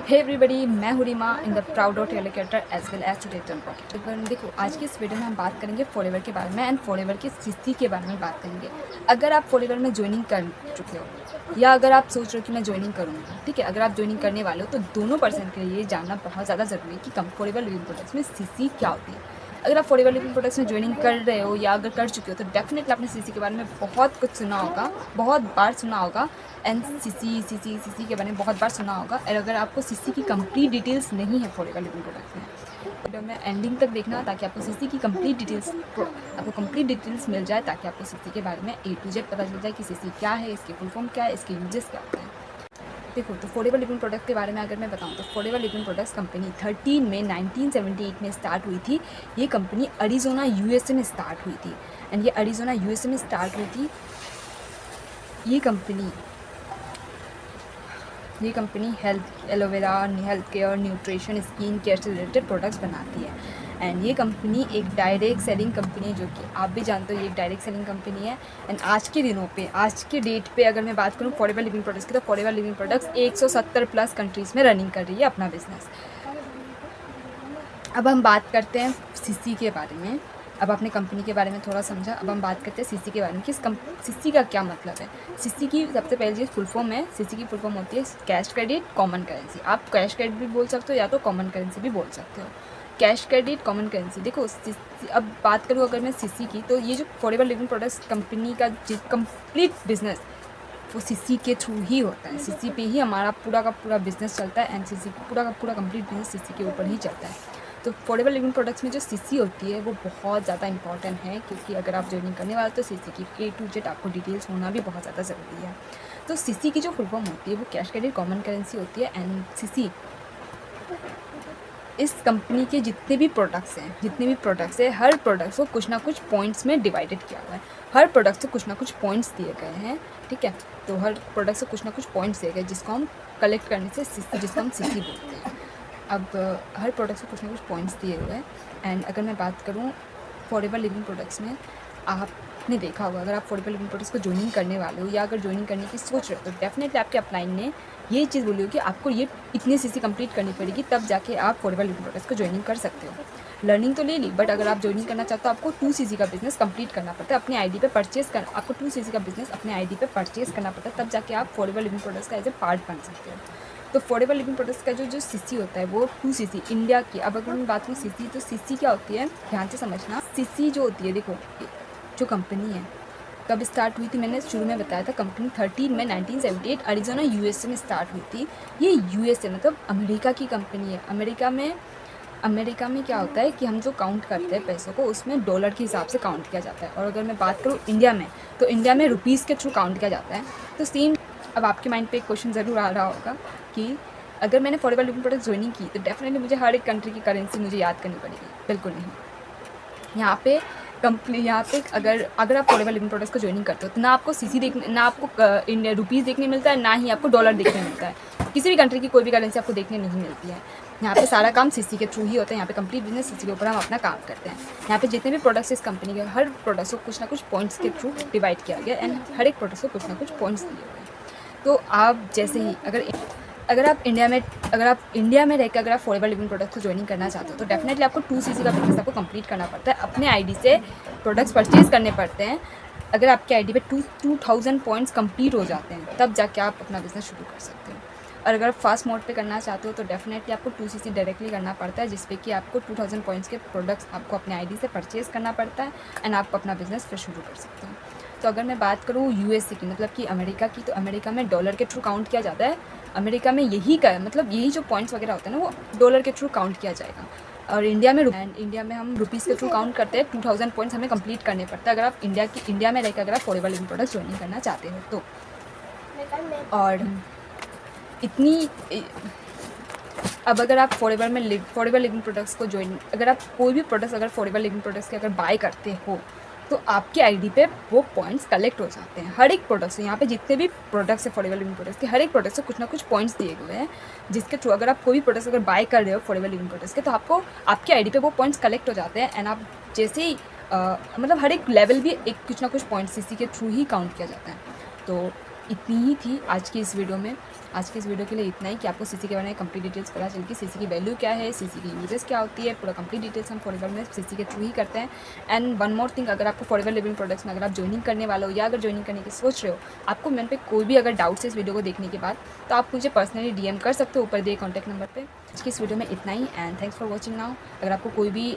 हे everybody, मैं हूँ Reema in the proud of allocator as well as टूडेटन पॉकेट। देखो, आज की इस वीडियो में हम बात करेंगे फॉरएवर के बारे में एंड फॉरएवर की सीसी के बारे में बात करेंगे। अगर आप फॉरएवर में ज्वाइनिंग कर चुके हो या अगर आप सोच रहे हो कि मैं ज्वाइनिंग करूँगा, ठीक है, अगर आप ज्वाइनिंग करने वाले हो तो दोनों पर्सन के लिए जानना बहुत ज़्यादा ज़रूरी है कि फॉरएवर लिविंग प्रोडक्ट्स में सीसी क्या होती है। अगर आप फॉरएवर लिविंग प्रोडक्ट्स में ज्वाइनिंग कर रहे हो या अगर कर चुके हो तो डेफिनेटली आपने सीसी के बारे में बहुत कुछ सुना होगा, बहुत बार सुना होगा एंड सीसी के बारे में बहुत बार सुना होगा। और अगर आपको सीसी की कंप्लीट डिटेल्स नहीं है फॉरएवर लिविंग प्रोडक्ट्स में, वीडियो में एंडिंग तक देखना ताकि आपको सीसी की कंप्लीट डिटेल्स मिल जाए, ताकि आपको सीसी के बारे में A to Z पता चल जाए कि सीसी क्या है, इसके फुल फॉर्म क्या है, इसके यूजेस क्या होते हैं। देखो, तो फॉरएवर लिविंग प्रोडक्ट के बारे में अगर मैं बताऊं तो फॉरएवर लिविंग प्रोडक्ट्स कंपनी 13 मई 1978 में स्टार्ट हुई थी। ये कंपनी अरिज़ोना यूएसए में स्टार्ट हुई थी एंड ये अरिज़ोना यूएसए में स्टार्ट हुई थी। ये company health, aloe vera, health care, nutrition, skin care से रिलेटेड प्रोडक्ट्स बनाती है एंड ये कंपनी एक डायरेक्ट सेलिंग कंपनी है, जो कि आप भी जानते हो ये एक डायरेक्ट सेलिंग कंपनी है। एंड आज के दिनों पे, आज के डेट पे अगर मैं बात करूँ फॉरएवर लिविंग प्रोडक्ट्स की, तो forever living products 170 plus countries में रनिंग कर रही है अपना बिजनेस। अब हम बात करते हैं सीसी के बारे में। अब आपने कंपनी के बारे में थोड़ा समझा, अब हम बात करते हैं सीसी के बारे में कि सीसी का क्या मतलब है। सीसी की सबसे पहले चीज़ फुल फॉर्म है। सीसी की फुल फॉर्म होती है कैश क्रेडिट कॉमन करेंसी। आप कैश क्रेडिट भी बोल सकते हो या तो कॉमन करेंसी भी बोल सकते हो। Cash credit common currency. देखो, अब बात करूँ अगर मैं सीसी की, तो ये जो फॉरएवर लिविंग प्रोडक्ट्स कंपनी का कंप्लीट बिजनेस वो सीसी के थ्रू ही होता है। सीसी पे ही हमारा पूरा का पूरा बिजनेस चलता है एंड सीसी पूरा का पूरा कंप्लीट बिजनेस सीसी के ऊपर ही चलता है। तो फॉरएवर लिविंग प्रोडक्ट्स में जो सीसी होती है वो बहुत ज़्यादा इंपॉर्टेंट है, क्योंकि अगर आप ज्वाइनिंग करने वाले तो सीसी की A to Z आपको डिटेल्स होना भी बहुत ज़्यादा ज़रूरी है। तो सीसी की जो फुल फॉर्म होती है वो कैश क्रेडिट कॉमन करेंसी होती है एंड सीसी इस कंपनी के जितने भी प्रोडक्ट्स हैं, हर प्रोडक्ट्स को कुछ ना कुछ पॉइंट्स में डिवाइडेड किया हुआ है। हर प्रोडक्ट से कुछ ना कुछ पॉइंट्स दिए गए हैं, ठीक है। तो हर प्रोडक्ट से कुछ ना कुछ पॉइंट्स दिए गए जिसको हम कलेक्ट करने से जिसको हम सीसी बोलते हैं। अब हर प्रोडक्ट से कुछ ना कुछ पॉइंट्स दिए हुए हैं एंड अगर मैं बात करूँ फॉरएवर लिविंग प्रोडक्ट्स में, आपने देखा होगा अगर आप फॉरएवर लिविंग प्रोडक्ट्स को ज्वाइनिंग करने वाले हो या अगर ज्वाइनिंग करने की सोच रहे हो तो डेफिनेटली आपके अपलाइन ने ये चीज़ बोली हो कि आपको ये इतनी सीसी कंप्लीट करनी पड़ेगी, तब जाके आप फॉरएवर लिविंग प्रोडक्ट्स को ज्वाइनिंग कर सकते हो। लर्निंग तो ले ली, बट अगर आप ज्वाइनिंग करना चाहते हो आपको 2 सीसी का बिजनेस कंप्लीट करना पड़ता है अपने आईडी पे परचेज कर आपको 2 सीसी का बिजनेस अपने आईडी पे परचेज करना पड़ता है, तब जाके आप फॉरएवर लिविंग प्रोडक्ट्स का एज ए पार्ट बन सकते हो। तो फॉरएवर लिविंग प्रोडक्ट्स का जो सीसी होता है वो 2 सीसी इंडिया की। अब अगर मैं बात करूँ सीसी, तो सीसी क्या होती है ध्यान से समझना। सीसी जो होती है, देखो जो कंपनी है कब स्टार्ट हुई थी, मैंने शुरू में बताया था कंपनी 13 मई 1978 अरिज़ोना यूएसए में स्टार्ट हुई थी। ये यूएसए मतलब अमेरिका की कंपनी है। अमेरिका में क्या होता है कि हम जो काउंट करते हैं पैसों को, उसमें डॉलर के हिसाब से काउंट किया जाता है। और अगर मैं बात करूँ इंडिया में, तो इंडिया में रुपीज़ के थ्रू काउंट किया जाता है। तो सेम, अब आपके माइंड पे एक क्वेश्चन ज़रूर आ रहा होगा कि अगर मैंने फॉरएवर लिविंग प्रोडक्ट्स ज्वाइनिंग की तो डेफिनेटली मुझे हर एक कंट्री की करेंसी मुझे याद करनी पड़ेगी। बिल्कुल नहीं। यहाँ पे अगर आप फॉरएवर लिविंग प्रोडक्ट्स को ज्वाइनिंग करते हो तो ना आपको सीसी देखने, ना आपको इंडिया रुपीज़ देखने मिलता है, ना ही आपको डॉलर देखने मिलता है। किसी भी कंट्री की कोई भी करेंसी आपको देखने नहीं मिलती है। यहाँ पे सारा काम सीसी के थ्रू ही होता है। यहाँ पे कंप्लीट बिजनेस सीसी के ऊपर हम अपना काम करते हैं। यहाँ पे जितने भी प्रोडक्ट्स इस कंपनी के, हर प्रोडक्ट्स को कुछ ना कुछ पॉइंट्स के थ्रू डिवाइड किया गया एंड हर एक प्रोडक्ट्स को कुछ ना कुछ पॉइंट्स दिए हुए हैं। तो आप जैसे ही अगर आप इंडिया में रहकर अगर आप फॉरएवर लिविंग प्रोडक्ट्स को ज्वाइनिंग करना चाहते हो तो डेफिनेटली आपको 2 सीसी का बिजनेस आपको कंप्लीट करना पड़ता है। अपने आईडी से प्रोडक्ट्स परचेज करने पड़ते हैं। अगर आपके आईडी पे 2000 पॉइंट्स कंप्लीट हो जाते हैं, तब जाके आप अपना बिजनेस शुरू कर सकते हो। और अगर आप फास्ट मोड पे करना चाहते हो तो डेफिनेटली आपको 2 सीसी डायरेक्टली करना पड़ता है, जिसपे कि आपको 2000 पॉइंट्स के प्रोडक्ट्स आपको अपने आईडी से परचेज़ करना पड़ता है एंड आप अपना बिजनेस फिर शुरू कर सकते हो। तो अगर मैं बात करूँ यूएसए की, मतलब कि अमेरिका की, तो अमेरिका में डॉलर के थ्रू काउंट किया जाता है। अमेरिका में यही जो पॉइंट्स वगैरह होते हैं ना, वो डॉलर के थ्रू काउंट किया जाएगा। और इंडिया में हम रुपीज़ के थ्रू काउंट करते हैं। 2000 पॉइंट्स हमें कंप्लीट करने पड़ते हैं अगर आप इंडिया में रहकर अगर आप फॉरएवर लिविंग प्रोडक्ट्स ज्वाइनिंग करना चाहते हो तो। और इतनी अब अगर आप फॉरएवर लिविंग प्रोडक्ट्स को अगर आप कोई भी प्रोडक्ट्स अगर फॉरएवर लिविंग प्रोडक्ट्स के अगर बाय करते हो तो आपके आईडी पे वो पॉइंट्स कलेक्ट हो जाते हैं। हर एक प्रोडक्ट से, यहाँ पे जितने भी प्रोडक्ट्स है फॉरएवर लिविंग प्रोडक्ट्स के, हर एक प्रोडक्ट से कुछ ना कुछ पॉइंट्स दिए हुए हैं, जिसके थ्रू अगर आप कोई भी प्रोडक्ट्स अगर बाय कर रहे हो फॉरएवर लिविंग प्रोडक्ट्स के, तो आपको आपके आईडी पे वो पॉइंट्स कलेक्ट हो जाते हैं एंड आप जैसे ही मतलब हर एक लेवल भी एक कुछ ना कुछ पॉइंट्स सीसी के थ्रू ही काउंट किया जाता है। तो इतनी ही थी आज की इस वीडियो में। आज की इस वीडियो के लिए इतना ही कि आपको सीसी के बारे में कंप्लीट डिटेल्स पता चल कि सीसी की वैल्यू क्या है, सीसी की यूजेस क्या होती है, पूरा कंप्लीट डिटेल्स हम फॉरएवर में सीसी के थ्रू ही करते हैं। एंड वन मोर थिंग, अगर आपको फॉरएवर लिविंग प्रोडक्ट्स में अगर आप ज्वाइनिंग करने वाले हो या अगर ज्वाइनिंग करने की सोच रहे हो, आपको मेरे पे कोई भी अगर डाउट्स है इस वीडियो को देखने के बाद, तो आप मुझे पर्सनली डीएम कर सकते हो ऊपर दिए कॉन्टैक्ट नंबर पर। आज की इस वीडियो में इतना ही and thanks for watching now. अगर आपको कोई भी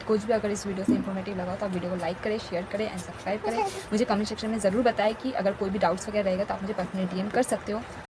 कुछ भी अगर इस वीडियो से इन्फॉर्मेटिव लगा तो आप वीडियो को लाइक करें, शेयर करें एंड सब्सक्राइब करें। मुझे कमेंट सेक्शन में ज़रूर बताएं कि अगर कोई भी डाउट्स वगैरह रहेगा तो आप मुझे पर्सनली डीएम कर सकते हो।